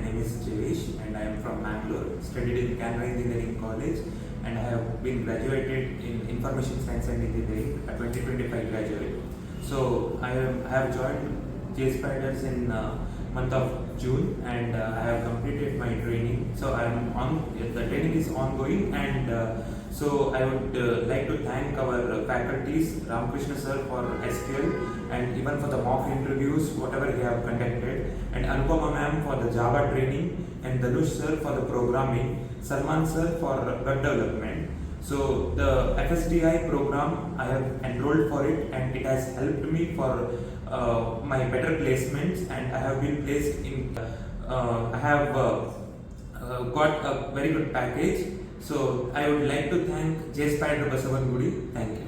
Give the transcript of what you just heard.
my name is JAYESH and I am from Bangalore, studied in Canada Engineering College, and I have been graduated in Information Science and Engineering, a 2025 graduate. So I have joined JSPIDERS in month of June, and I have completed my training. So the training is ongoing, and so I would like to thank our faculties, Ramakrishna sir for SQL and even for the mock interviews, whatever he have conducted, and Anupama ma'am for the Java training, and Danush sir for the programming, Salman sir for web development. So the FSDI program, I have enrolled for it, and it has helped me for my better placements, and I have been placed in, I have got a very good package. So I would like to thank JSPIDERS Basavanagudi. Thank you.